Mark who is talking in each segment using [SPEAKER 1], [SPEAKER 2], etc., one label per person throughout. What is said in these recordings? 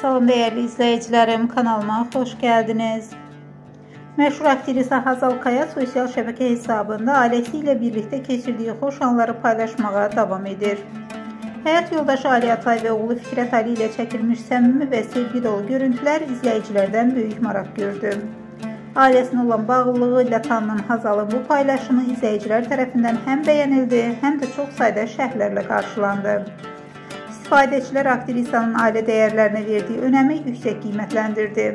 [SPEAKER 1] Salam değerli izleyicilerim, kanalıma hoş geldiniz. Meşhur aktrisa Hazal Kaya sosyal şəbəkə hesabında ailesiyle birlikte geçirdiği xoş anları paylaşmaya devam edir. Həyat yoldaşı Ali Atay ve oğlu Fikrət Ali ile çəkilmiş səmimi ve sevgi dolu görüntüler izleyicilerden büyük maraq gördü. Ailesine olan bağlılığı ile tanınan Hazal'ın bu paylaşımı izleyiciler tarafından hem beğenildi hem de çok sayıda şərhlərlə karşılandı. İstifadəçilər aktrisanın ailə dəyərlərinə verdiği önəmi yüksək qiymətləndirdi.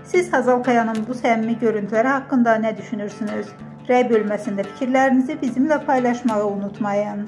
[SPEAKER 1] Siz Hazal Kaya'nın bu səmimi görüntüləri haqqında nə düşünürsünüz? Rəy bölməsində fikirlərinizi bizimlə paylaşmağı unutmayın.